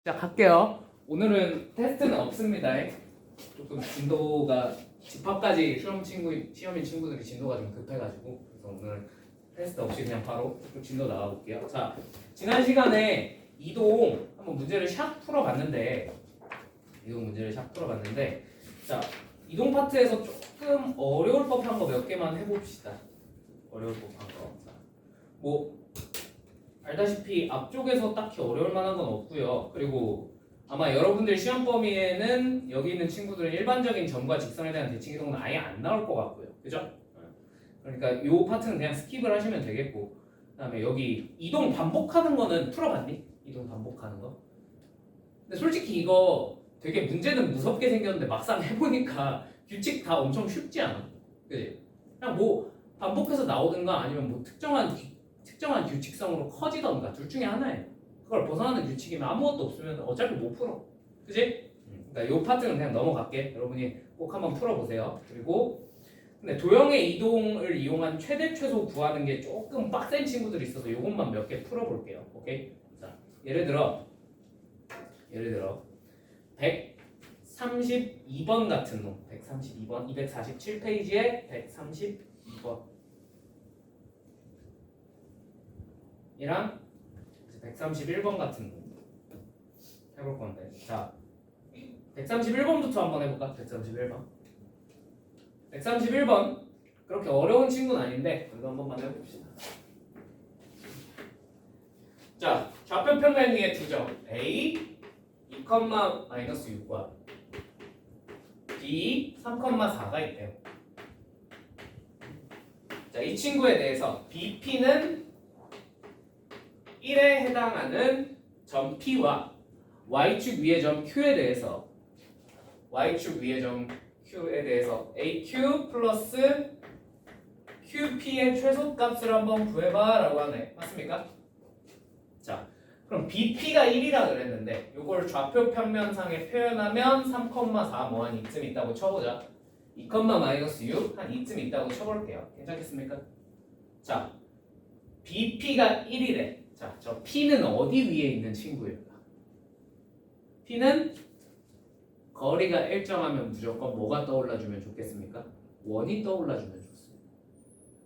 시작할게요. 오늘은 테스트는 없습니다. 조금 진도가 집합까지 시험인 친구들이 진도가 좀 급해가지고 그래서 오늘 테스트 없이 그냥 바로 진도 나가볼게요. 자, 지난 시간에 이동 한번 문제를 샥 풀어봤는데 자, 이동 파트에서 조금 어려울 법한 거 몇 개만 해봅시다. 어려울 법한 거. 자, 뭐 알다시피 앞쪽에서 딱히 어려울 만한 건 없고요. 그리고 아마 여러분들 시험 범위에는 여기 있는 친구들은 일반적인 점과 직선에 대한 대칭 이동은 아예 안 나올 것 같고요. 그죠? 그러니까 이 파트는 그냥 스킵을 하시면 되겠고, 그다음에 여기 이동 반복하는 거는 풀어봤니? 이동 반복하는 거? 근데 솔직히 이거 되게 문제는 무섭게 생겼는데 막상 해보니까 규칙 다 엄청 쉽지 않아? 그지? 그냥 뭐 반복해서 나오든가 아니면 뭐 특정한 규칙성으로 커지던가 둘 중에 하나예요. 그걸 벗어나는 규칙이면 아무것도 없으면 어차피 못 풀어. 그지? 그러니까 이 파트는 그냥 넘어갈게. 여러분이 꼭 한번 풀어보세요. 그리고 근데 도형의 이동을 이용한 최대 최소 구하는 게 조금 빡센 친구들이 있어서 이것만 몇 개 풀어볼게요. 오케이? 자, 예를 들어 132번 같은 놈, 132번, 247페이지에 132번 이랑 131번 같은 거 해볼 건데, 자 131번부터 한번 해볼까? 131번 그렇게 어려운 친구는 아닌데 그래도 한 번만 해봅시다. 자, 좌표 평면 위에 두 점 A 2,-6과 B 3,4가 있대요. 자, 이 친구에 대해서 BP는 1에 해당하는 점 P와 Y축 위의 점 Q에 대해서 AQ 플러스 QP의 최소값을 한번 구해봐 라고 하네. 맞습니까? 자, 그럼 BP가 1이라 그랬는데 이걸 좌표 평면상에 표현하면 3,4 뭐 한 이쯤 있다고 쳐보자. 2,-6 한 이쯤 있다고 쳐볼게요. 괜찮겠습니까? 자, BP가 1이래. 자, 저 P는 어디 위에 있는 친구일까? P는 거리가 일정하면 무조건 뭐가 떠올라주면 좋겠습니까? 원이 떠올라주면 좋습니다.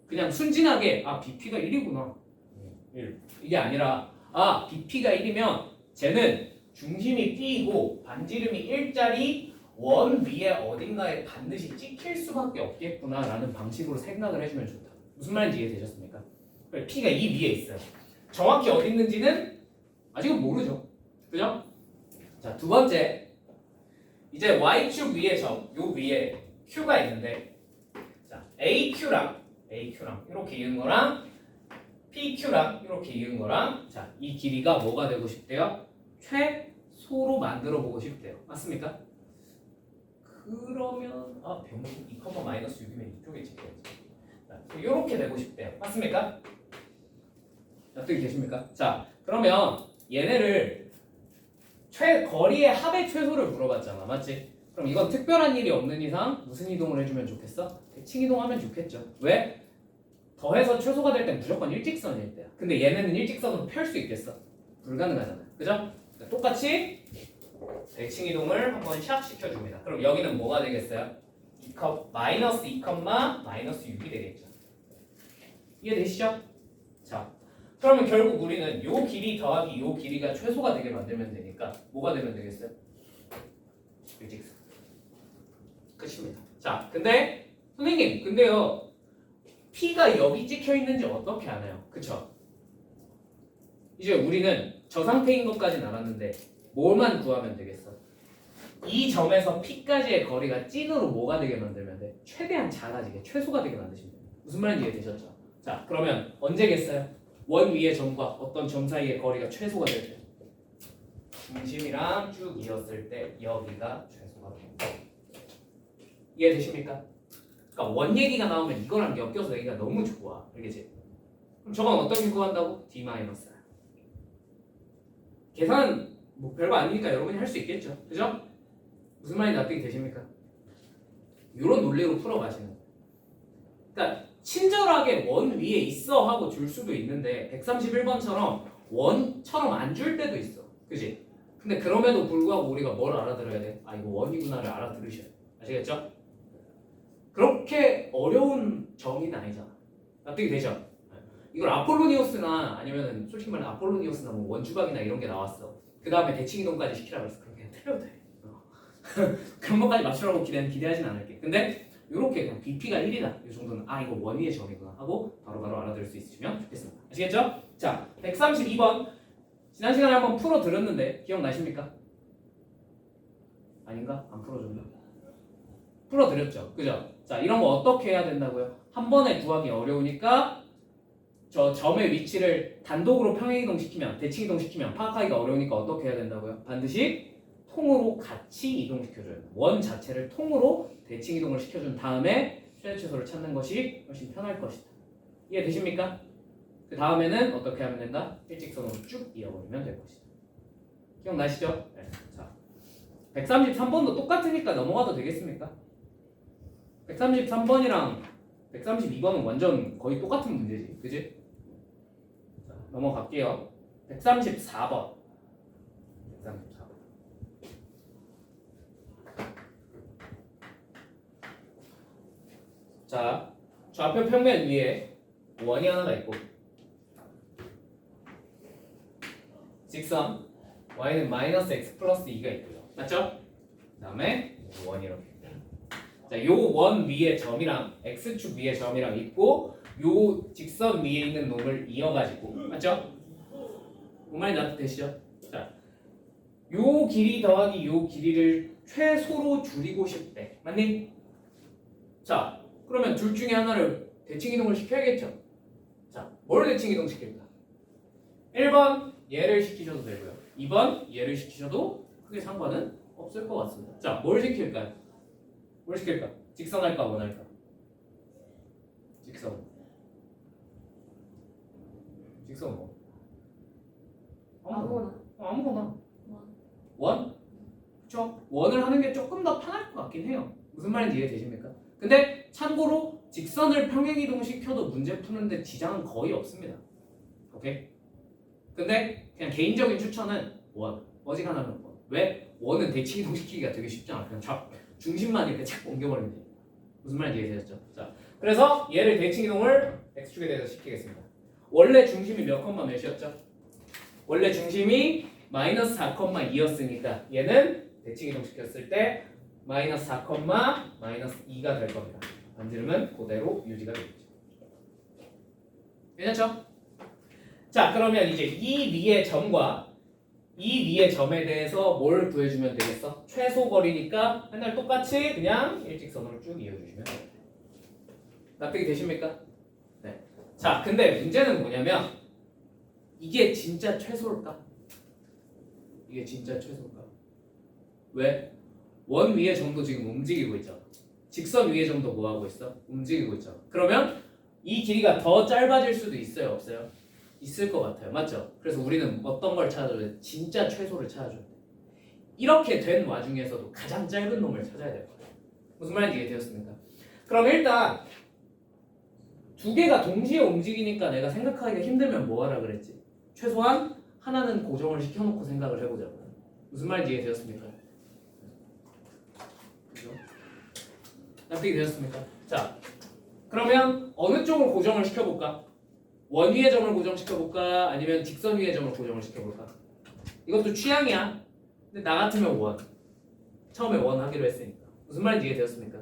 그냥 순진하게 BP가 1이구나 1 이게 아니라 BP가 1이면 쟤는 중심이 P이고 반지름이 1짜리 원 위에 어딘가에 반드시 찍힐 수밖에 없겠구나 라는 방식으로 생각을 해주면 좋다. 무슨 말인지 이해되셨습니까? P가 이 위에 있어요. 정확히 어디 있는지는 아직은 모르죠. 그죠? 자, 두 번째. 이제 Y축 위에 점, 요 위에 Q가 있는데, 자, AQ랑 이렇게 이은 거랑 PQ랑 이렇게 이은 거랑, 자, 이 길이가 뭐가 되고 싶대요? 최소로 만들어 보고 싶대요. 맞습니까? 그러면 병신 2,-6이면 이쪽에 찍혀야지. 자, 이렇게 되고 싶대요. 맞습니까? 납득이 되십니까? 자, 그러면 얘네를 거리의 합의 최소를 물어봤잖아. 맞지? 그럼 이건 특별한 일이 없는 이상 무슨 이동을 해주면 좋겠어? 대칭 이동하면 좋겠죠. 왜? 더해서 최소가 될 땐 무조건 일직선일 때야. 근데 얘네는 일직선으로 펼 수 있겠어? 불가능하잖아요. 그죠? 그러니까 똑같이 대칭 이동을 한번 샥 시켜줍니다. 그럼 여기는 뭐가 되겠어요? -2,-6이 되겠죠. 이해되시죠? 자, 그러면 결국 우리는 요 길이 더하기 요 길이가 최소가 되게 만들면 되니까 뭐가 되면 되겠어요? 일직선. 끝입니다. 자, 근데 선생님, 근데요 P가 여기 찍혀 있는지 어떻게 아나요? 그쵸? 이제 우리는 저 상태인 것까지는 알았는데 뭐만 구하면 되겠어? 이 점에서 P까지의 거리가 찐으로 뭐가 되게 만들면 돼? 최대한 작아지게, 최소가 되게 만드시면 돼요. 무슨 말인지 이해되셨죠? 자, 그러면 언제겠어요? 원 위의 점과 어떤 점 사이의 거리가 최소가 될 때, 중심이랑 쭉 이었을 때 여기가 최소가 됩니다. 이해되십니까? 그러니까 원 얘기가 나오면 이거랑 엮여서 얘기가 너무 좋아. 알겠지? 그럼 저건 어떻게 구한다고? D-R. 계산 뭐 별거 아니니까 여러분이 할 수 있겠죠. 그죠? 무슨 말인지 납득이 되십니까? 이런 논리로 풀어가시는 거예요. 그러니까 친절하게 원 위에 있어 하고 줄 수도 있는데 131번처럼 원처럼 안 줄 때도 있어. 그지? 근데 그럼에도 불구하고 우리가 뭘 알아들어야 돼? 아 이거 원이구나를 알아들으셔야 돼. 아시겠죠? 그렇게 어려운 정의는 아니잖아. 납득이 되죠? 이걸 아폴로니오스나 아니면은 솔직히 말해 아폴로니오스나 뭐 원주각이나 이런 게 나왔어. 그 다음에 대칭이동까지 시키라 그랬어. 그럼 그냥 틀려도 돼. 그런 것까지 맞추라고 기대하진 않을게. 근데 이렇게 그냥 BP가 1이다. 이 정도는 아 이거 원위의 점이구나 하고 바로바로 알아들을 수 있으시면 좋겠습니다. 아시겠죠? 자, 132번 지난 시간에 한번 풀어드렸는데 기억나십니까? 아닌가? 안 풀어줬나? 풀어드렸죠. 그죠? 자, 이런 거 어떻게 해야 된다고요? 한 번에 구하기 어려우니까 저 점의 위치를 단독으로 평행이동시키면 대칭이동시키면 파악하기가 어려우니까 어떻게 해야 된다고요? 반드시 통으로 같이 이동시켜줘요. 원 자체를 통으로 대칭이동을 시켜준 다음에 최대최소를 찾는 것이 훨씬 편할 것이다. 이해되십니까? 그 다음에는 어떻게 하면 된다? 일직선으로 쭉 이어버리면 될 것이다. 기억나시죠? 네. 자, 133번도 똑같으니까 넘어가도 되겠습니까? 133번이랑 132번은 완전 거의 똑같은 문제지. 그지? 자, 넘어갈게요. 134번. 134번. 자, 좌표 평면 위에 원이 하나가 있고 직선 y는 마이너스 x 플러스 2가 있고요. 맞죠? 그 다음에 원이 이렇게. 자, 요 원 위에 점이랑 x축 위에 점이랑 있고 요 직선 위에 있는 놈을 이어가지고 맞죠? 뭔 말인지 납득되시죠? 자, 요 길이 더하기 요 길이를 최소로 줄이고 싶대. 맞니? 자, 그러면 둘 중에 하나를 대칭이동을 시켜야겠죠? 자, 뭘 대칭이동 시킬까? 1번 얘를 시키셔도 되고요. 2번 얘를 시키셔도 크게 상관은 없을 것 같습니다. 자, 뭘 시킬까요? 뭘 시킬까? 직선 할까 원할까? 직선. 직선 뭐? 아무거나. 원? 그쵸? 원을 하는 게 조금 더 편할 것 같긴 해요. 무슨 말인지 이해되십니까? 근데 참고로 직선을 평행이동 시켜도 문제 푸는데 지장은 거의 없습니다. 오케이? 근데 그냥 개인적인 추천은 원. 어지간하면 원. 왜? 원은 대칭이동 시키기가 되게 쉽잖아. 그냥 중심만 이렇게 착 옮겨버리면 돼. 무슨 말인지 이해되셨죠? 자, 그래서 얘를 대칭이동을 x축에 대해서 시키겠습니다. 원래 중심이 몇 컴마 몇이었죠? 원래 중심이 마이너스 4,2였으니까 얘는 대칭이동 시켰을 때 마이너스 4, 마이너스 2가 될 겁니다. 반지름은 그대로 유지가 되겠죠. 괜찮죠? 자, 그러면 이제 이 위의 점과 이 위의 점에 대해서 뭘 구해주면 되겠어? 최소 거리니까 맨날 똑같이 그냥 일직선으로 쭉 이어주시면 돼요. 납득이 되십니까? 네. 자, 근데 문제는 뭐냐면 이게 진짜 최소일까? 이게 진짜 최소일까? 왜? 원 위의 점도 지금 움직이고 있잖아. 직선 위의 점도 뭐 하고 있어? 움직이고 있잖아. 그러면 이 길이가 더 짧아질 수도 있어요, 없어요? 있을 것 같아요. 맞죠? 그래서 우리는 어떤 걸 찾아줘야 돼? 진짜 최소를 찾아줘야 돼. 이렇게 된 와중에서도 가장 짧은 놈을 찾아야 될 거예요. 무슨 말인지 이해되었습니까? 그럼 일단 두 개가 동시에 움직이니까 내가 생각하기가 힘들면 뭐 하라 그랬지? 최소한 하나는 고정을 시켜놓고 생각을 해보자고. 무슨 말인지 이해되었습니까? 그죠? 납득이 되셨습니까? 자, 그러면 어느 쪽을 고정을 시켜볼까? 원 위의 점을 고정시켜볼까? 아니면 직선 위의 점을 고정을 시켜볼까? 이것도 취향이야. 근데 나 같으면 원. 처음에 원 하기로 했으니까. 무슨 말인지 이해되었습니까?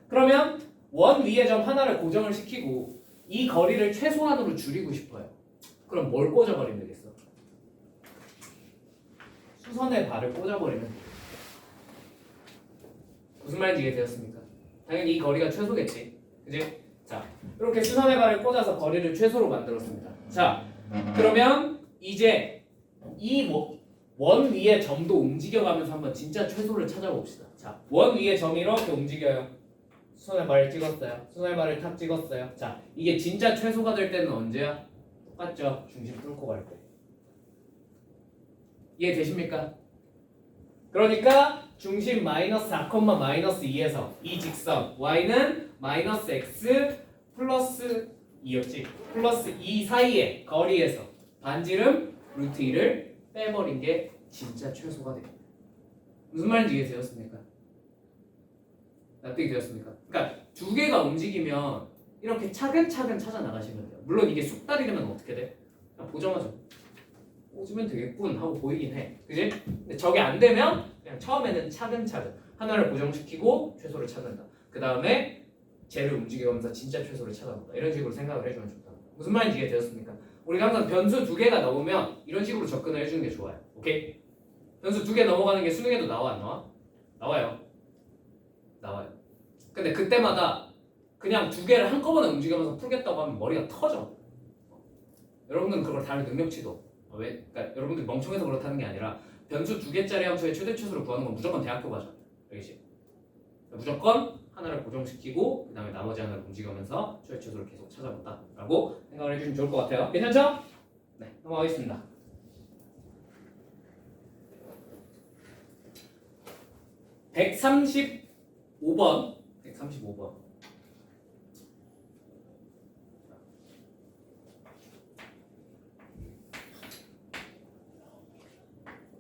그러면 원 위의 점 하나를 고정을 시키고 이 거리를 최소한으로 줄이고 싶어요. 그럼 뭘 꽂아버리면 되겠어? 수선의 발을 꽂아버리면 돼요. 무슨 말인지 이해되었습니까? 당연히 이 거리가 최소겠지. 그지? 자, 이렇게 수선의 발을 꽂아서 거리를 최소로 만들었습니다. 자, 그러면 이제 이 원 위의 점도 움직여가면서 한번 진짜 최소를 찾아봅시다. 자, 원 위의 점이 이렇게 움직여요. 수선의 발을 찍었어요. 수선의 발을 탁 찍었어요. 자, 이게 진짜 최소가 될 때는 언제야? 똑같죠? 중심 뚫고 갈 때. 이해되십니까? 그러니까 중심 마이너스 4, 마이너스 2에서 이 직선 y는 마이너스 x 플러스 2였지. 플러스 2 사이의 거리에서 반지름 루트 2를 빼버린 게 진짜 최소가 됩니다. 무슨 말인지 이해되었습니까? 납득이 되었습니까? 그러니까 두 개가 움직이면 이렇게 차근차근 찾아 나가시면 돼요. 물론 이게 숙달이 되면 어떻게 돼? 그냥 보자마자 오주면 되겠군 하고 보이긴 해. 그지? 근데 저게 안 되면 그냥 처음에는 차근차근 하나를 고정시키고 최소를 찾는다. 그 다음에 쟤를 움직여가면서 진짜 최소를 찾아본다. 이런 식으로 생각을 해주면 좋다. 무슨 말인지 이해되었습니까? 우리가 항상 변수 두 개가 넘으면 이런 식으로 접근을 해주는 게 좋아요. 오케이? 변수 두 개 넘어가는 게 수능에도 나와 안 나와? 나와요. 나와요. 근데 그때마다 그냥 두 개를 한꺼번에 움직이면서 풀겠다고 하면 머리가 터져. 여러분들은 그걸 다룰 능력치도 왜? 그러니까 여러분들이 멍청해서 그렇다는 게 아니라 변수 두 개짜리 함수의 최대 최소를 구하는 건 무조건 대학교 과정. 알겠지? 무조건 하나를 고정시키고 그 다음에 나머지 하나를 움직이면서 최대 최소를 계속 찾아본다라고 생각을 해주시면 좋을 것 같아요. 괜찮죠? 네, 넘어가겠습니다. 135번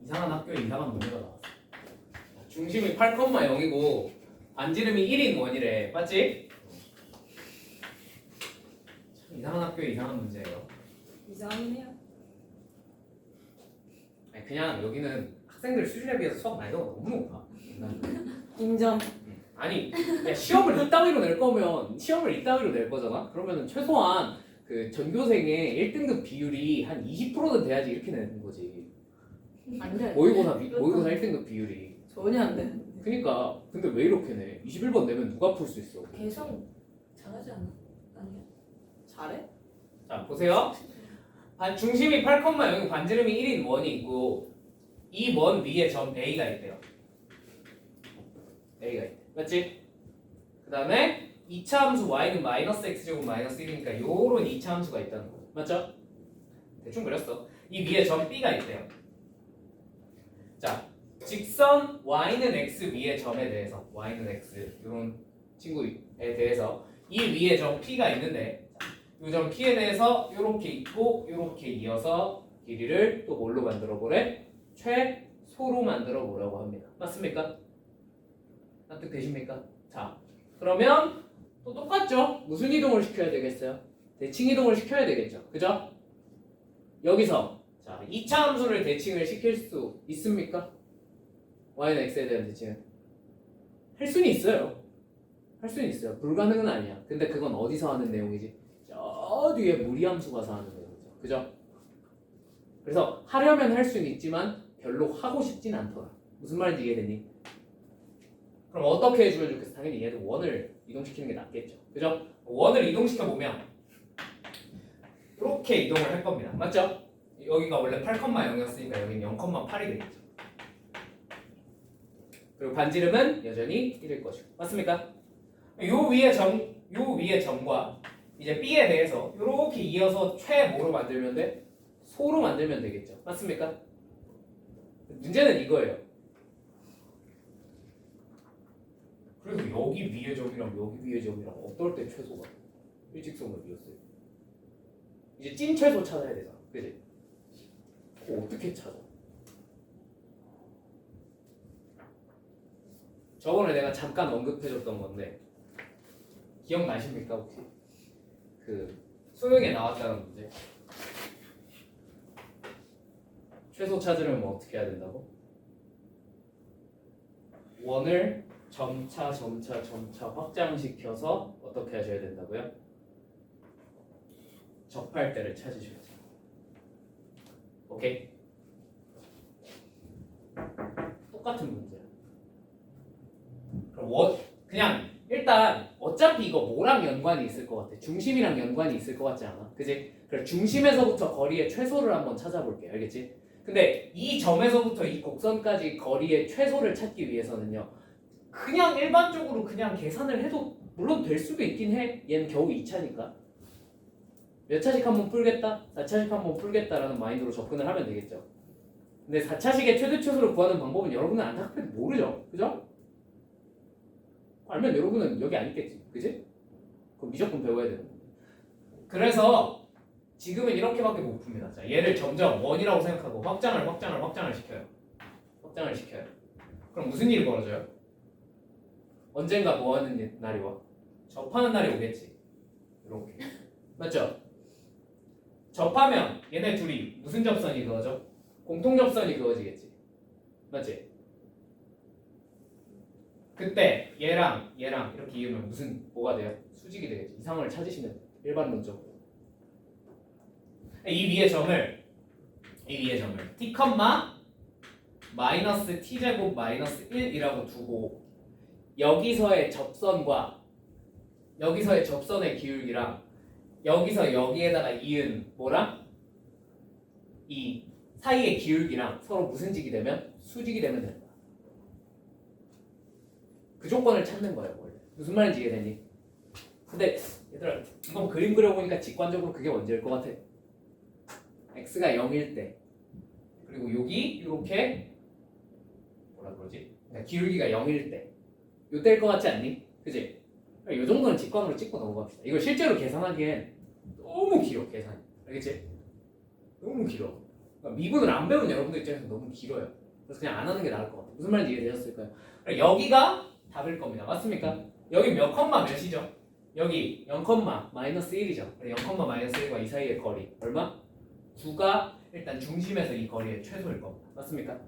이상한 학교에 이상한 문제가 나왔어. 중심이 8,0이고 반지름이 1인 원이래. 맞지? 참 이상한 학교에 이상한 문제예요. 이상하네요. 아니, 그냥 여기는 학생들 수준에 비해서 수학 난이도가 너무 높아. 인정. 아니 야, 시험을 이따위로 낼 거면 시험을 이따위로 낼 거잖아? 그러면은 최소한 그 전교생의 1등급 비율이 한 20%는 돼야지 이렇게 내는 거지. 안 돼. 모의고사 1등급 비율이. 전혀 안 돼. 그니까 근데 왜 이렇게 내? 21번 내면 누가 풀 수 있어? 개성 잘하지 않아? 아니야. 잘해? 자 보세요. 중심이 8,0 반지름이 1인 원이 있고 이 원 위에 점 A가 있대요. A가 있대. 맞지? 그 다음에 2차 함수 y는 마이너스 x제곱 마이너스 1이니까 요런 2차 함수가 있다는 거. 맞죠? 대충 그렸어. 이 위에 점 B가 있대요. 자, 직선 y는 x 위에 점에 대해서 y는 x 요런 친구에 대해서 이 위에 점 P가 있는데 이 점 P에 대해서 요렇게 있고 요렇게 이어서 길이를 또 뭘로 만들어 보래? 최소로 만들어 보라고 합니다. 맞습니까? 납득되십니까? 자, 그러면 또 똑같죠? 무슨 이동을 시켜야 되겠어요? 대칭 이동을 시켜야 되겠죠? 그죠? 여기서 자 2차 함수를 대칭을 시킬 수 있습니까? y는 x에 대한 대칭은 할 수는 있어요. 할 수는 있어요. 불가능은 아니야. 근데 그건 어디서 하는 내용이지? 저 뒤에 무리함수 가서 하는 내용이죠. 그죠? 그래서 하려면 할 수는 있지만 별로 하고 싶진 않더라. 무슨 말인지 이해되니? 그럼 어떻게 해주면 좋겠어? 당연히 얘도 원을 이동시키는 게 낫겠죠. 그죠? 원을 이동시켜 보면 이렇게 이동을 할 겁니다. 맞죠? 여기가 원래 8,0이었으니까 여기는 0,8이 되겠죠. 그리고 반지름은 여전히 1일 것이고. 맞습니까? 요 위에 점과 이제 B에 대해서 이렇게 이어서 최뭐로 만들면 돼? 소로 만들면 되겠죠. 맞습니까? 문제는 이거예요. 그래서 여기 위에 점이랑 여기 위에 점이랑 어떨 때 최소가 일직선을 이었어요. 이제 찐 최소 찾아야 되잖아. 그지? 어떻게 찾아? 저번에 내가 잠깐 언급해줬던 건데 기억나십니까 혹시? 그 수능에 나왔다는 문제. 최소 찾으려면 뭐 어떻게 해야 된다고? 원을 점차 확장시켜서 어떻게 하셔야 된다고요? 접할 때를 찾으셔야죠. 오케이? 똑같은 문제야. 그럼 그냥 일단 어차피 이거 뭐랑 연관이 있을 것 같아? 중심이랑 연관이 있을 것 같지 않아? 그지? 그럼 중심에서부터 거리의 최소를 한번 찾아볼게. 알겠지? 근데 이 점에서부터 이 곡선까지 거리의 최소를 찾기 위해서는요. 그냥 일반적으로 그냥 계산을 해도 물론 될 수도 있긴 해. 얘는 겨우 2차니까. 몇 차식 한번 풀겠다? 4차식 한번 풀겠다라는 마인드로 접근을 하면 되겠죠. 근데 4차식의 최대 최소를 구하는 방법은 여러분은 안타깝게도 모르죠. 그죠? 알면 여러분은 여기 안 있겠지. 그지? 그럼 무조건 배워야 되는 건데. 그래서 지금은 이렇게밖에 못 풉니다. 자, 얘를 점점 원이라고 생각하고 확장을 시켜요. 확장을 시켜요. 그럼 무슨 일이 벌어져요? 언젠가 뭐 하는 날이 와? 접하는 날이 오겠지. 이렇게. 맞죠? 접하면 얘네 둘이 무슨 접선이 그어져? 공통 접선이 그어지겠지. 맞지? 그때 얘랑 이렇게 이으면 무슨 뭐가 돼요? 수직이 되겠지. 이상을 찾으시면 돼요. 일반론적으로. 이 위의 점을 t, 마이너스 t제곱 마이너스 1이라고 두고 여기서의 접선의 기울기랑 여기서 여기에다가 이은 뭐랑 이 사이의 기울기랑 서로 무슨 직이 되면 수직이 되면 되는 거야. 그 조건을 찾는 거예요 원래. 무슨 말인지 이해되니? 근데 얘들아 이건 그림 그려보니까 직관적으로 그게 먼저일 것 같아. x가 0일 때 그리고 여기 이렇게 뭐라 그러지? 그러니까 기울기가 0일 때 요때일 것 같지 않니? 그지? 이 정도는 직관으로 찍고 넘어갑시다. 이걸 실제로 계산하기엔 너무 길어 계산이. 알겠지? 너무 길어. 그러니까 미분을 안 배운 여러분들 입장에서 너무 길어요. 그래서 그냥 안 하는 게 나을 것 같아요. 무슨 말인지 이해되셨을까요? 여기가 답일 겁니다. 맞습니까? 여기 몇 컴마 몇이죠? 여기 0, 마이너스 1이죠. 0, 마이너스 1과 이 사이의 거리 얼마? 9가 일단 중심에서 이 거리의 최소일 겁니다. 맞습니까?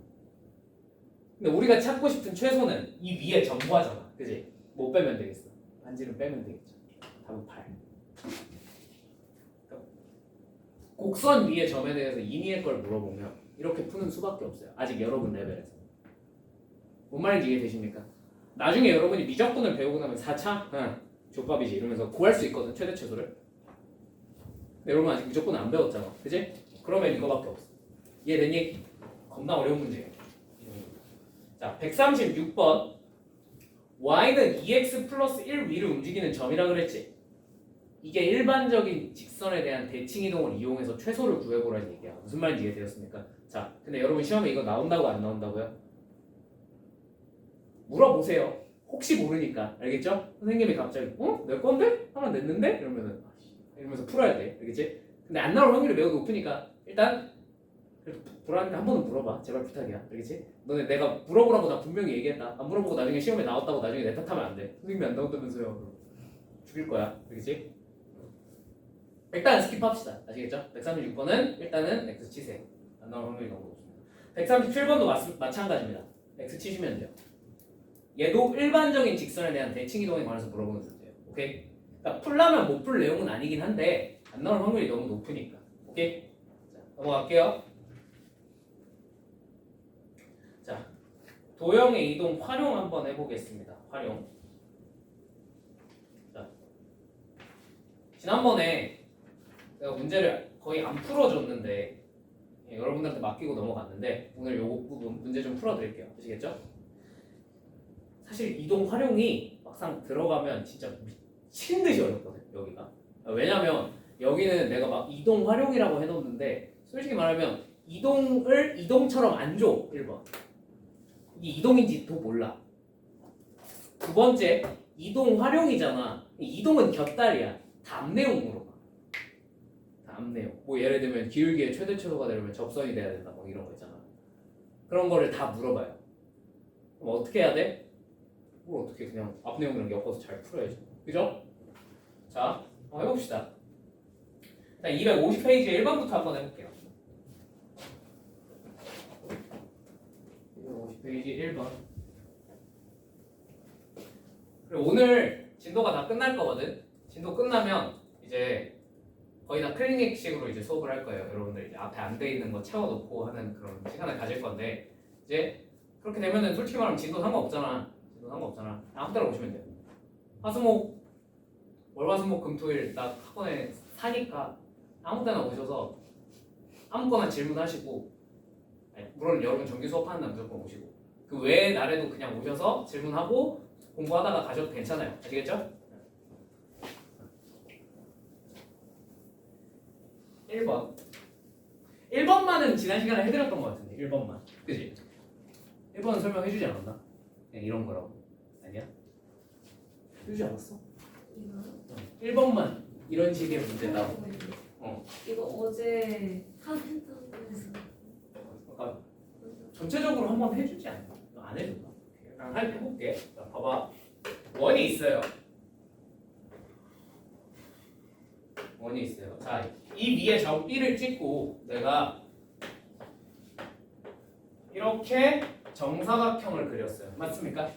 근데 우리가 찾고 싶은 최소는 이 위에 점과잖아. 그지? 못 빼면 되겠어. 반지름 빼면 되겠죠. 답은 8. 곡선 위의 점에 대해서 이미의 걸 물어보면 이렇게 푸는 수밖에 없어요. 아직 여러분 레벨에서. 뭔 말인지 이해되십니까? 나중에 여러분이 미적분을 배우고 나면 4차? 족밥이지 이러면서 구할 수 있거든 최대 최소를. 근데 여러분 아직 미적분을 안 배웠잖아. 그지? 그러면 이거밖에 없어. 이해되니? 겁나 어려운 문제예요. 자 136번 y는 2x 플러스 1 위를 움직이는 점이라 그랬지. 이게 일반적인 직선에 대한 대칭 이동을 이용해서 최소를 구해보라는 얘기야. 무슨 말인지 이해되었습니까? 자, 근데 여러분 시험에 이거 나온다고 안 나온다고요? 물어보세요. 혹시 모르니까. 알겠죠? 선생님이 갑자기 내 건데? 하나 냈는데? 이러면서 풀어야 돼. 알겠지? 근데 안 나올 확률이 매우 높으니까 일단 그래도 보라니까 한 번은 물어봐. 제발 부탁이야. 알겠지? 너네 내가 물어보라고 나 분명히 얘기했다. 안 물어보고 나중에 시험에 나왔다고 나중에 내 탓하면 안 돼. 선생님이 안 나왔다면서요. 죽일 거야. 알겠지? 일단 스킵합시다. 아시겠죠? 136번은 일단은 X 치세요. 안 나올 확률이 너무 높습니다. 137번도 마찬가지입니다. X 치시면 돼요. 얘도 일반적인 직선에 대한 대칭 이동에 관해서 물어보는 문제예요. 오케이? 그러니까 풀라면 못 풀 내용은 아니긴 한데 안 나올 확률이 너무 높으니까. 오케이? 자, 넘어갈게요. 자, 도형의 이동 활용 한번 해보겠습니다. 활용. 자, 지난번에 내가 문제를 거의 안 풀어줬는데 여러분들한테 맡기고 넘어갔는데 오늘 요거 부분 문제 좀 풀어드릴게요. 아시겠죠? 사실 이동 활용이 막상 들어가면 진짜 미친 듯이 어렵거든 여기가. 왜냐면 여기는 내가 막 이동 활용이라고 해놓는데 솔직히 말하면 이동을 이동처럼 안 줘. 1번 이게 이동인지도 몰라. 두 번째 이동 활용이잖아. 이동은 곁다리야. 답 내용으로 답 내용. 뭐 예를 들면 기울기의 최대 최소가 되려면 접선이 돼야 된다 뭐 이런 거 있잖아. 그런 거를 다 물어봐요. 그럼 어떻게 해야 돼? 뭘 어떻게 그냥 앞 내용이랑 엮어서 잘 풀어야죠. 그죠? 자, 한번 해봅시다. 일단 250페이지 1번부터 한번 해볼게요. 250페이지 1번. 그리고 오늘 진도가 다 끝날 거거든. 진도 끝나면 이제 거의 다 클리닉식으로 이제 수업을 할 거예요. 여러분들 이제 앞에 안 돼 있는 거 채워놓고 하는 그런 시간을 가질 건데 이제 그렇게 되면은 솔직히 말하면 진도 상관없잖아. 진도 상관없잖아. 아무 때나 오시면 돼요. 화수목 월화수목 금토일 나 학원에 사니까 아무 때나 오셔서 아무거나 질문하시고 물론 여러분 정기 수업하는 날 무조건 오시고 그 외의 날에도 그냥 오셔서 질문하고 공부하다가 가셔도 괜찮아요. 아시겠죠? 1번 1번만은 지난 시간에 해드렸던 것 같은데 1번만 그치? 1번은 설명해주지 않았나? 그냥 이런 거라고 아니야? 해주지 않았어? 이거 1번만 이런 식의 문제다. 이거 어제 하겠다고 해서 아까 전체적으로 한번 해주지 않나? 안 해줄까? 한 해볼게. 자, 봐봐. 원이 있어요. 원이 있어요. 자, 이 위에 점 B를 찍고 내가 이렇게 정사각형을 그렸어요. 맞습니까?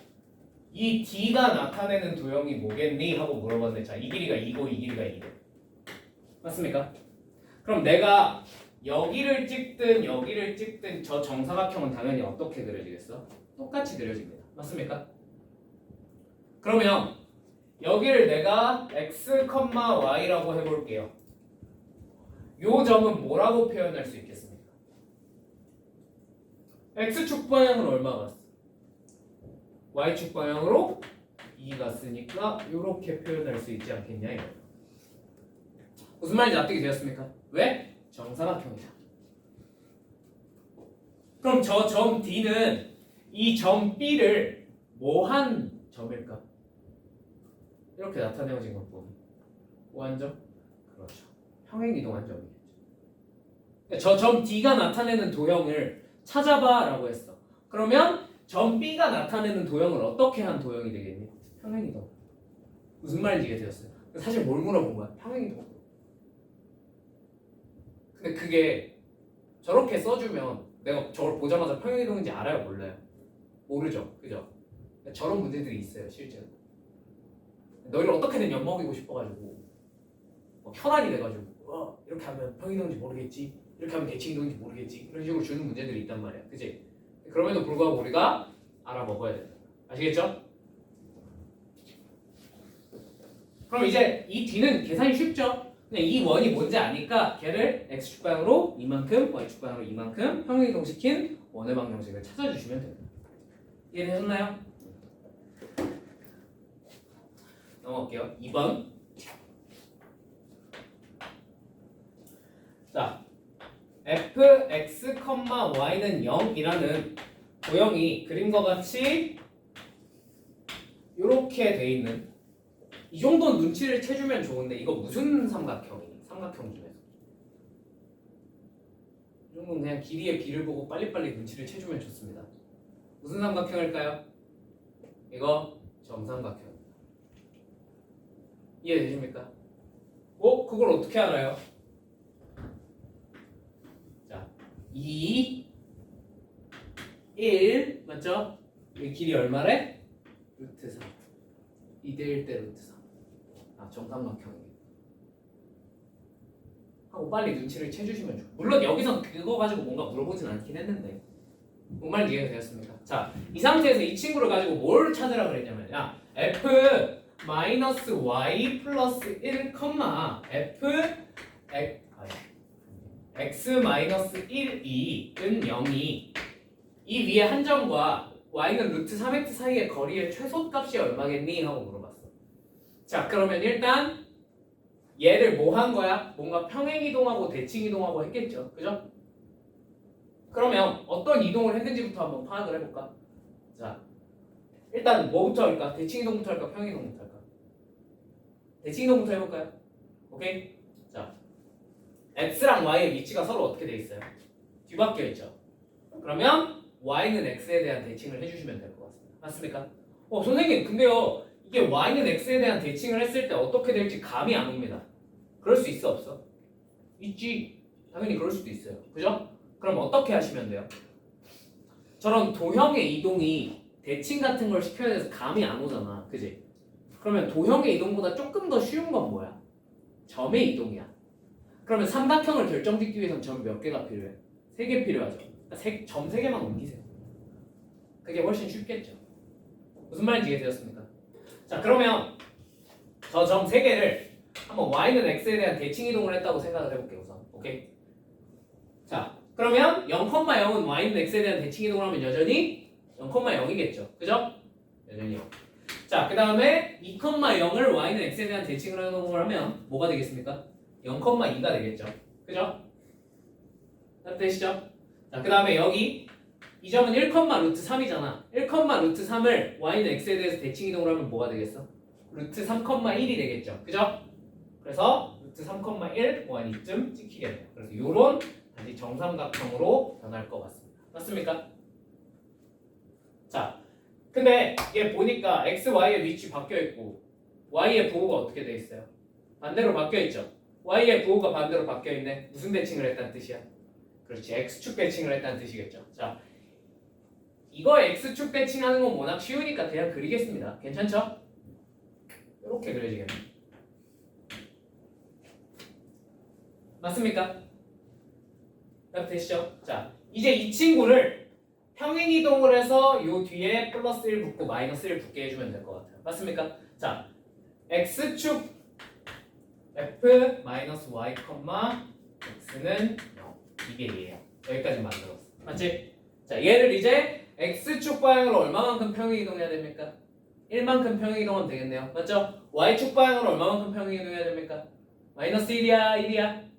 이 D가 나타내는 도형이 뭐겠니? 하고 물어봤는데 자, 이 길이가 2고 이 길이가 2래. 맞습니까? 그럼 내가 여기를 찍든 저 정사각형은 당연히 어떻게 그려지겠어? 똑같이 그려집니다. 맞습니까? 그러면 여기를 내가 x, y라고 해볼게요. 요 점은 뭐라고 표현할 수 있겠습니까? x축 방향으로 얼마 갔어? y축 방향으로 2 갔으니까 이렇게 표현할 수 있지 않겠냐 이거. 무슨 말인지 납득이 되었습니까? 왜? 정사각형이다. 그럼 저 점 D는 이 점 B를 뭐한 점일까? 이렇게 나타내어진 것 보면 뭐한 점? 그렇죠. 평행이동한 점이겠죠. 저 점 D가 나타내는 도형을 찾아봐 라고 했어. 그러면 점 B가 나타내는 도형을 어떻게 한 도형이 되겠니? 평행이동. 무슨 말인지 이해되었어요? 사실 뭘 물어본 거야? 평행이동. 근데 그게 저렇게 써주면 내가 저걸 보자마자 평행이동인지 알아요? 몰라요? 모르죠. 그죠? 저런 문제들이 있어요 실제로. 너희를 어떻게든 엿먹이고 싶어가지고 현안이 돼가지고 이렇게 하면 평행이동인지 모르겠지, 이렇게 하면 대칭이동인지 모르겠지, 이런 식으로 주는 문제들이 있단 말이야. 그치? 그럼에도 불구하고 우리가 알아먹어야 된다. 아시겠죠? 그럼 이제 이 D는 계산이 쉽죠? 그냥 이 원이 뭔지 아니까 걔를 x축 방향으로 이만큼, y축 방향으로 이만큼 평행이동시킨 원의 방정식을 찾아주시면 됩니다. 이해되셨나요? 넘어갈게요. 2번. 자, fx, y는 0이라는 도형이 그림과 같이 이렇게 돼 있는, 이 정도는 눈치를 채주면 좋은데 이거 무슨 삼각형이니? 삼각형 중에서 이 정도는 그냥 길이의 비를 보고 빨리빨리 눈치를 채주면 좋습니다. 무슨 삼각형일까요? 이거 정삼각형입니다. 이해되십니까? 그걸 어떻게 알아요? 자, 2, 1 맞죠? 이 길이 얼마래? 루트 3. 2대 1대 루트 3. 정삼각형이에요. 하고 빨리 눈치를 채주시면 좋아요. 물론 여기선 그거 가지고 뭔가 물어보진 않긴 했는데 뭔 말인지 이해가 되었습니까? 자, 이 상태에서 이 친구를 가지고 뭘 찾으라 그랬냐면 f 마이너스 y 플러스 1, f x 마이너스 1, 2는 0이 이 위에 한 점과 y는 루트 3x 사이의 거리의 최소값이 얼마겠니? 하고 물어봤어. 자, 그러면 일단 얘를 뭐 한 거야? 뭔가 평행이동하고 대칭이동하고 했겠죠. 그죠? 그러면 어떤 이동을 했는지부터 한번 파악을 해볼까? 자, 일단 뭐부터 할까? 대칭이동부터 할까? 평행이동부터 할까? 대칭이동부터 해볼까요? 오케이? 자, x랑 y의 위치가 서로 어떻게 돼 있어요? 뒤바뀌어 있죠. 그러면 y는 x에 대한 대칭을 해주시면 될 것 같습니다. 맞습니까? 선생님 근데요 이게 y는 x에 대한 대칭을 했을 때 어떻게 될지 감이 안 옵니다. 그럴 수 있어 없어? 있지. 당연히 그럴 수도 있어요. 그죠? 그럼 어떻게 하시면 돼요? 저런 도형의 이동이 대칭 같은 걸 시켜야 돼서 감이 안 오잖아. 그지? 그러면 도형의 이동보다 조금 더 쉬운 건 뭐야? 점의 이동이야. 그러면 삼각형을 결정짓기 위해서는 점 몇 개가 필요해? 3개 필요하죠. 그러니까 점 3개만 옮기세요. 그게 훨씬 쉽겠죠. 무슨 말인지 이해되었습니까? 자, 그러면 저 점 3개를 한번 y는 x에 대한 대칭 이동을 했다고 생각을 해볼게요. 우선. 오케이? 자, 그러면 0,0은 y는 x에 대한 대칭 이동을 하면 여전히 0,0이겠죠. 그죠? 여전히 0. 자, 그 다음에 2,0을 y는 x에 대한 대칭을 하면 뭐가 되겠습니까? 0,2가 되겠죠. 그죠? 되시죠? 자, 그 다음에 여기 이 점은 1, 루트 3이잖아. 1, 루트 3을 y는 x에 대해서 대칭 이동을 하면 뭐가 되겠어? 루트 3,1이 되겠죠. 그죠? 그래서 루트 3,1 1 이쯤 찍히겠네요. 그래서 요런 다시 정삼각형으로 변할 것 같습니다. 맞습니까? 자, 근데 얘 보니까 x, y의 위치 바뀌어 있고 y의 부호가 어떻게 돼 있어요? 반대로 바뀌어 있죠. y의 부호가 반대로 바뀌어 있네. 무슨 대칭을 했다는 뜻이야? 그렇지, x축 대칭을 했다는 뜻이겠죠. 자, 이거 x축 대칭하는 건 워낙 쉬우니까 그냥 그리겠습니다. 괜찮죠? 이렇게 그려지겠네. 맞습니까? 이렇게 되시죠? 자, 이제 이 친구를 평행이동을 해서 요 뒤에 플러스 1 붙고 마이너스 1 붙게 해주면 될 것 같아요. 맞습니까? 자, x축 f 마이너스 y, x는 0. 이게 얘예요. 여기까지 만들었어. 맞지? 자, 얘를 이제 x축 방향으로 얼마만큼 평행이동해야 됩니까? 1만큼 평행이동하면 되겠네요. 맞죠? y축 방향으로 얼마만큼 평행이동해야 됩니까? 마이너스 1이야, 1이야?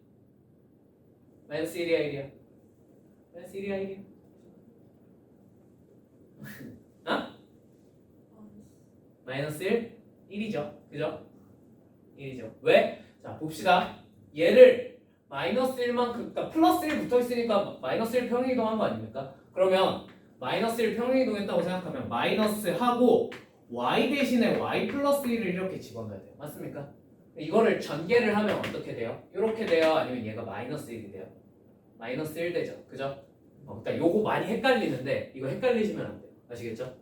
마이너스 1이야, 1이야? 마이너스 1이야, 1이야? 어? 마이너스 1? 1이죠. 그죠? 1이죠. 왜? 자, 봅시다. 얘를 마이너스 1만큼, 그러니까 플러스 1 붙어 있으니까 마이너스 1 평행이동한 거 아닙니까? 그러면 마이너스 1 평행이동했다고 생각하면 마이너스 하고 y 대신에 y 플러스 1을 이렇게 집어넣어야 돼요. 맞습니까? 이거를 전개를 하면 어떻게 돼요? 이렇게 돼요? 아니면 얘가 마이너스 1이 돼요? 마이너스 1 되죠. 그죠? 그러니까 요거 많이 헷갈리는데 이거 헷갈리시면 안 돼요. 아시겠죠?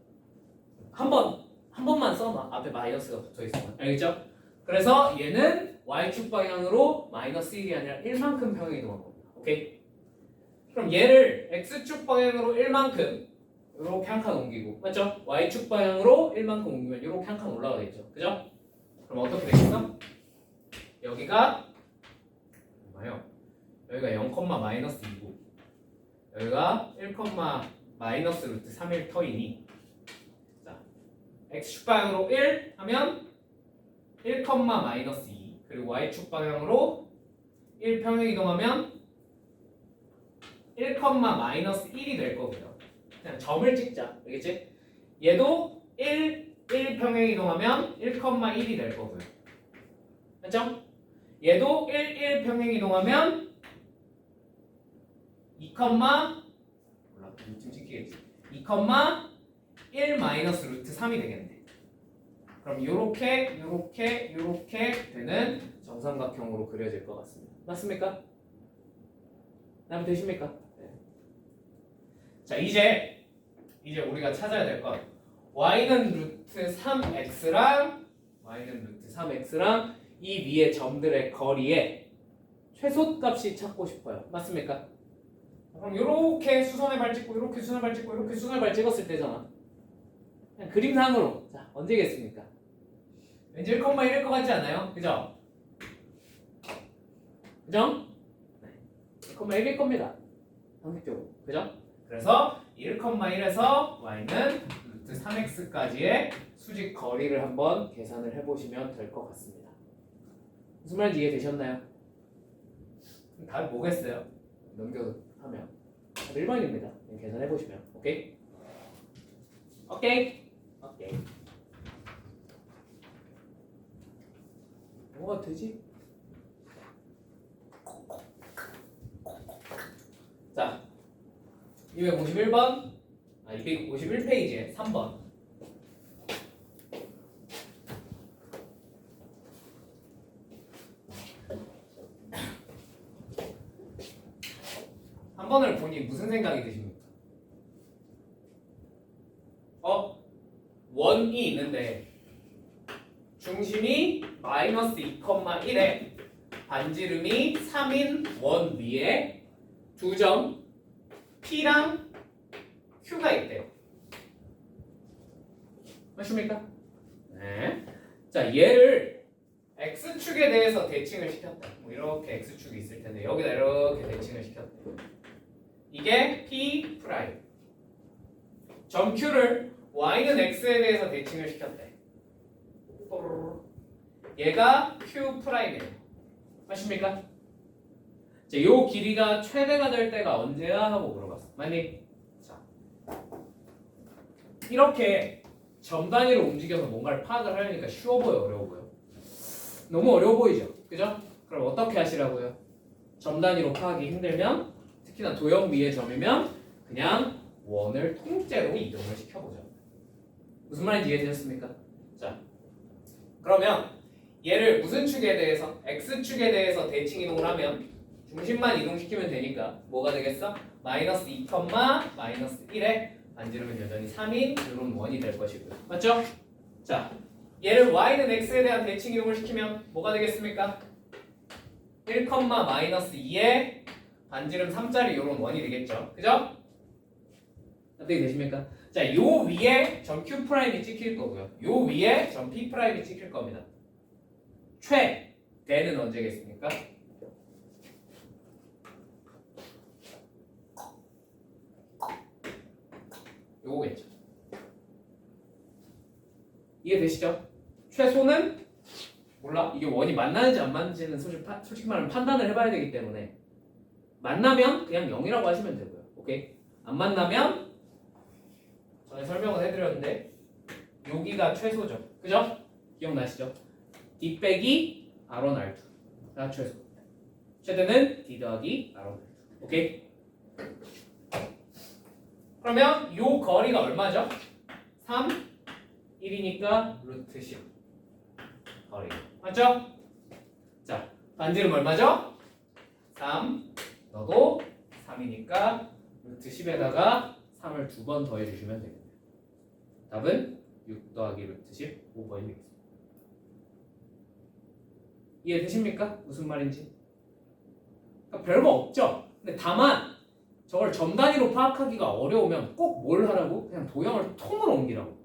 한 번만 써놔. 앞에 마이너스가 붙어 있으면. 알겠죠? 그래서 얘는 y축 방향으로 마이너스 1이 아니라 1만큼 평행이동한 겁니다. 오케이? 그럼 얘를 x축 방향으로 1만큼 이렇게 한 칸 옮기고, 맞죠? y축 방향으로 1만큼 옮기면 이렇게 한 칸 올라가겠죠. 그죠? 그럼 어떻게 되겠어? 여기가 얼마요? 여기가 0, 마이너스 2고 여기가 1, 마이너스 루트 3일 터이니, 자, x축 방향으로 1 하면 1, 마이너스 2, 그리고 y축 방향으로 1 평행 이동하면 1, 마이너스 1이 될 거고요. 그냥 점을 찍자. 알겠지? 얘도 1 평행 이동하면 1, 1이 될 거고요. 맞죠? 얘도 1 평행 이동하면 2, 몰라, 좀 찍히겠지. 2, 1 마이너스 루트 3이 되겠네. 그럼 요렇게 되는 정삼각형으로 그려질 것 같습니다. 맞습니까? 다음 되십니까? 네. 자, 이제 우리가 찾아야 될 건 y는 루트 3x랑 이 위에 점들의 거리의 최소값이 찾고 싶어요. 맞습니까? 그럼 이렇게 수선의 발 찍고 이렇게 수선의 발 찍고 이렇게 수선의 발 찍었을 때잖아. 그냥 그림상으로. 자, 언제겠습니까? 왠지 1,1일 것 같지 않아요? 그죠? 그죠? 네. 1,1일 겁니다. 상식적으로. 그죠? 그래서 1,1에서 y는 루트 3x까지의 수직 거리를 한번 계산을 해보시면 될 것 같습니다. 무슨 말인지 이해되셨나요? 답이 뭐겠어요? 넘겨하면 1번입니다. 계산해보시면. 오케이? 오케이? 오케이. 뭐가 되지? 자, 251번, 251페이지에 3번. 한 번을 보니 무슨 생각이 드십니까? 원이 있는데 중심이 마이너스 2,1에 반지름이 3인 원 위에 두 점 P랑 Q가 있대요. 맞습니까? 네. 자, 얘를 X축에 대해서 대칭을 시켰다. 뭐 이렇게 X축이 있을 텐데 여기다 이렇게 대칭을 시켰대. 이게 P 프라임. 점 Q를 Y는 X에 대해서 대칭을 시켰대. 얘가 Q 프라임이에요. 맞습니까? 자, 요 길이가 최대가 될 때가 언제야? 하고 물어봤어. 맞니? 자, 이렇게 점 단위로 움직여서 뭔가를 파악을 하려니까 쉬워 보여, 어려워 보여? 너무 어려워 보이죠? 그죠? 그럼 어떻게 하시라고요? 점 단위로 파악이 힘들면, 특히나 도형 위의 점이면 그냥 원을 통째로 이동을 시켜보자. 무슨 말인지 이해되셨습니까? 자, 그러면 얘를 무슨 축에 대해서? X축에 대해서 대칭 이동을 하면 중심만 이동시키면 되니까 뭐가 되겠어? 마이너스 2, 마이너스 1에 반지름은 여전히 3인 이런 원이 될 것이고요. 맞죠? 자, 얘를 y는 x에 대한 대칭 이동을 시키면 뭐가 되겠습니까? 1, 마이너스 2에 반지름 3짜리 이런 원이 되겠죠. 그죠? 어떻게 되십니까? 자, 요 위에 점 Q 프라임이 찍힐 거고요. 요 위에 점 P 프라임이 찍힐 겁니다. 최대는 언제겠습니까? 요거겠죠. 이해되시죠? 최소는 몰라. 이게 원이 만나는지 안 만나는지는 솔직히 말하면 판단을 해봐야 되기 때문에 만나면 그냥 0이라고 하시면 되고요. 오케이? 안 만나면 전에 설명을 해드렸는데 여기가 최소죠. 그죠? 기억나시죠? D 빼기 R1 R2가 최소. 최대는 D 더하기 R1 R2. 오케이? 그러면 요 거리가 얼마죠? 3, 1이니까 루트 10 거리. 맞죠? 자, 반지름 얼마죠? 3, 너도 3이니까 루트 10에다가 3을 2번 더해주시면 되겠네요. 답은 6 더하기 루트 10, 5번이 되겠습니다. 이해되십니까? 무슨 말인지? 그러니까 별거 없죠? 근데 다만 저걸 점 단위로 파악하기가 어려우면 꼭 뭘 하라고? 그냥 도형을 통으로 옮기라고.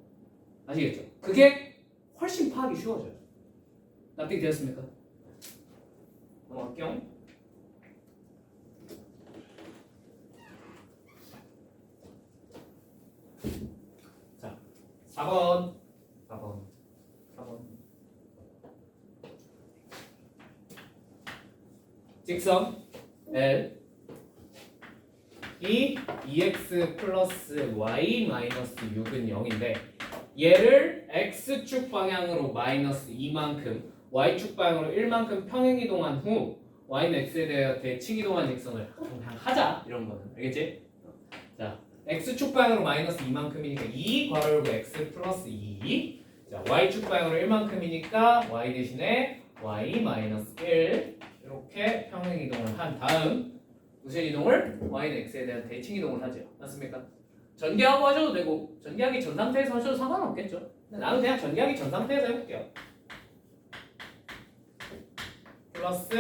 아시겠죠? 그게 훨씬 파악이 쉬워져요. 납득이 되었습니까? 넘어갈게요. 자, 4번. 직선 L 이 2x 플러스 y 마이너스 6은 0인데 얘를 x축 방향으로 마이너스 2만큼 y축 방향으로 1만큼 평행 이동한 후 y는 x에 대해 대칭 이동한 직선을 그냥 하자. 이런 거는 알겠지? 자, x축 방향으로 마이너스 2만큼이니까 2 괄호 열고 x 플러스 2. 자, y축 방향으로 1만큼이니까 y 대신에 y 마이너스 1 이렇게 평행 이동을 한 다음 무슨 이동을? y는 x에 대한 대칭 이동을 하죠. 맞습니까? 전개하고 하셔도 되고 전개하기 전 상태에서 하셔도 상관없겠죠. 나는 그냥 전개하기 전 상태에서 해볼게요. 플러스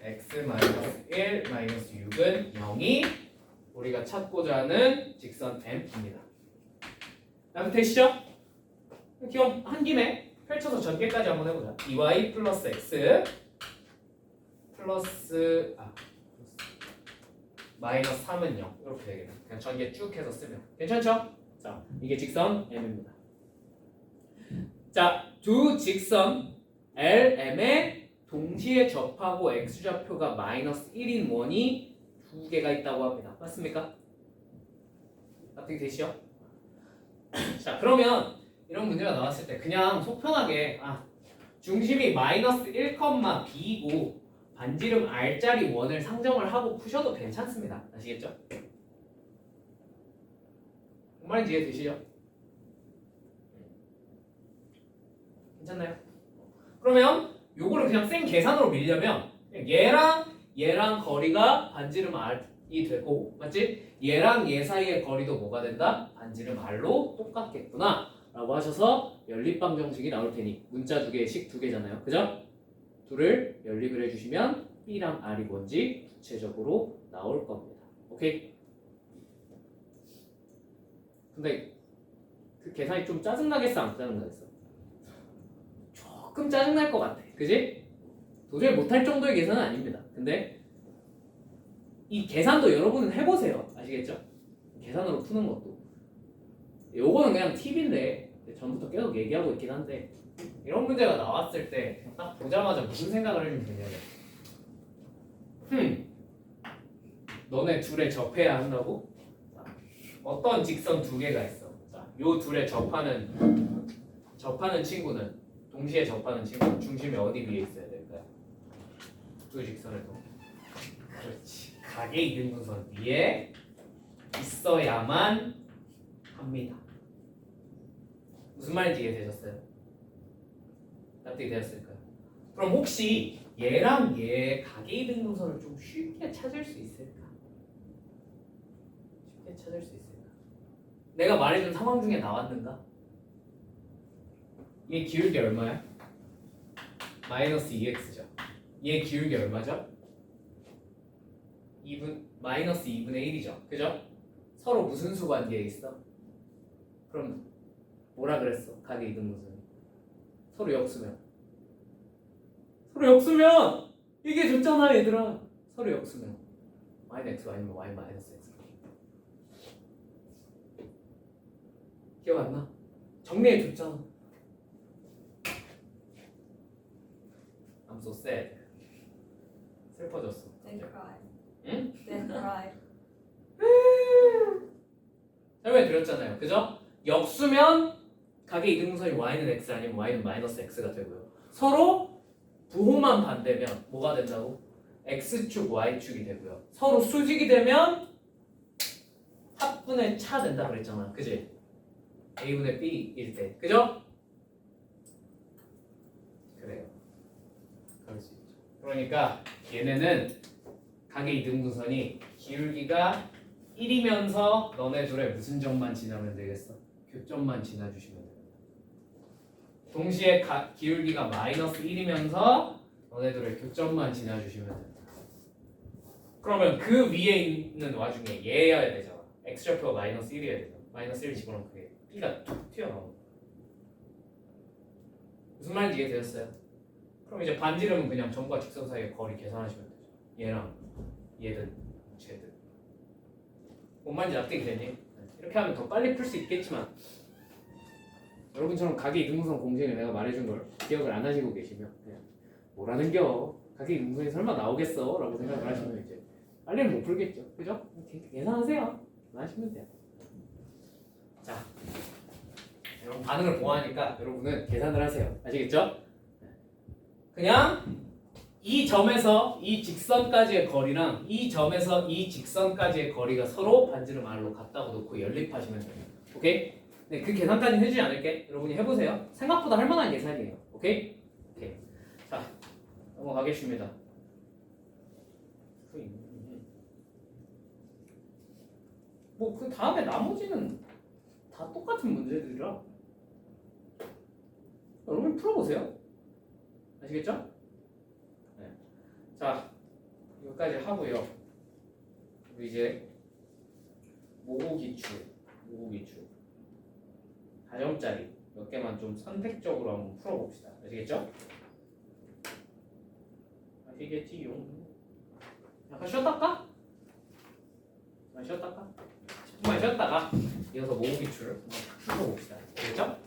x 마이너스 1 마이너스 6은 0이 우리가 찾고자 하는 직선 m입니다. 되시죠? 기억 한 김에 펼쳐서 전개까지 한번 해보자. 2y 플러스 x 플러스 마이너스 3은 0 이렇게 되겠네. 그냥 전개 쭉 해서 쓰면 괜찮죠? 자, 이게 직선 m입니다. 자, 두 직선 LM에 동시에 접하고 x좌표가 마이너스 1인 원이 두 개가 있다고 합니다. 맞습니까? 납득이 되시죠? 자, 그러면 이런 문제가 나왔을 때 그냥 속 편하게 중심이 마이너스 1, b이고 반지름 r짜리 원을 상정을 하고 푸셔도 괜찮습니다. 아시겠죠? 뭔 말인지 이해되시죠? 괜찮나요? 그러면 요거를 그냥 생 계산으로 밀려면 얘랑 거리가 반지름 r이 되고 맞지? 얘랑 얘 사이의 거리도 뭐가 된다? 반지름 r로 똑같겠구나 라고 하셔서 연립방 정식이 나올 테니 문자 두 개의 식 두 개잖아요. 그죠? 둘을 연립을 해주시면 B랑 R이 뭔지 구체적으로 나올 겁니다. 오케이? 근데 그 계산이 좀 짜증나겠어? 안 짜증나겠어? 조금 짜증날 것 같아. 그지? 도저히 못할 정도의 계산은 아닙니다. 근데 이 계산도 여러분은 해보세요. 아시겠죠? 계산으로 푸는 것도. 요거는 그냥 팁인데 전부터 계속 얘기하고 있긴 한데 이런 문제가 나왔을 때 딱 보자마자 무슨 생각을 해주면 되냐면 너네 둘에 접해야 한다고? 자, 어떤 직선 두 개가 있어. 자, 요 둘에 접하는 친구는 동시에 접하는 친구는 중심이 어디 위에 있어야 될까요? 두 직선에도. 그렇지. 가게 이등분선 위에 있어야만 합니다. 무슨 말인지 이해되셨어요? 납득이 되었을까요? 그럼 혹시 얘랑 얘의 가계이등분선을 좀 쉽게 찾을 수 있을까? 쉽게 찾을 수 있을까? 내가 말해준 상황 중에 나왔는가? 얘 기울기 얼마야? 마이너스 2x죠. 얘 기울기 얼마죠? 2분 마이너스 2분의 1이죠. 그죠? 서로 무슨 수 관계에 있어? 그럼 뭐라 그랬어? 가계 이등분선이 서로 역수면 이게 좋잖아 얘들아. 서로 역수면 y는 x 아니면 y 마이너스 x. 기억 안 나? 정리해 줬잖아. I'm so sad. 슬퍼졌어. Then cry. 응? Then cry. 설명해 드렸잖아요. 그죠? 역수면 가계 이등분선이 y는 x 아니면 y는 마이너스 x가 되고요. 서로 부호만 반대면 뭐가 된다고? x축, y축이 되고요. 서로 수직이 되면 합분의 차 된다 그랬잖아. 그지? a분의 b일 때. 그죠? 그래요. 그럴 수 있죠. 그러니까 얘네는 가계 이등분선이 기울기가 1이면서 너네 둘의 무슨 점만 지나면 되겠어? 교점만 지나주시면 됩니다. 동시에 기울기가 마이너스 1이면서 너네 둘의 교점만 지나주시면 됩니다. 그러면 그 위에 있는 와중에 얘여야 되잖아. x좌표가 마이너스 1이어야 되잖아. 마이너스 1 집어넣으면 그게 b가 툭 튀어나오는 거야. 무슨 말인지 이해되셨어요? 그럼 이제 반지름은 그냥 점과 직선 사이의 거리 계산하시면 되죠. 얘랑 얘든 쟤든. 뭔 말인지 납득이 되니? 이렇게 하면 더 빨리 풀 수 있겠지만 여러분처럼 가계 이등분선 공식을 내가 말해준 걸 기억을 안 하시고 계시면 그냥 뭐라는겨? 가계 이등분선이 설마 나오겠어? 라고 생각을 하시면 이제 빨리는 못 풀겠죠. 그죠? 계산하세요. 하시면 돼요. 자, 여러분 반응을 보호하니까 여러분은 계산을 하세요. 아시겠죠? 그냥 이 점에서 이 직선까지의 거리랑 이 점에서 이 직선까지의 거리가 서로 반지름 R로 같다고 놓고 연립하시면 돼요. 오케이? 네, 그 계산까지는 해주지 않을게. 여러분이 해보세요. 생각보다 할 만한 계산이에요. 오케이? 오케이. 자, 넘어가겠습니다. 뭐 그 다음에 나머지는 다 똑같은 문제들이라 여러분 풀어보세요. 아시겠죠? 네. 자, 여기까지 하고요. 우리 이제 모호기출 4점짜리 몇 개만 좀 선택적으로 한번 풀어봅시다. 아시겠죠? 아시겠지요? 약간 쉬었다 할까? 쉬었다 할까? 10분만 쉬었다가 이어서 모호기출을 한번 풀어봅시다. 아시겠죠?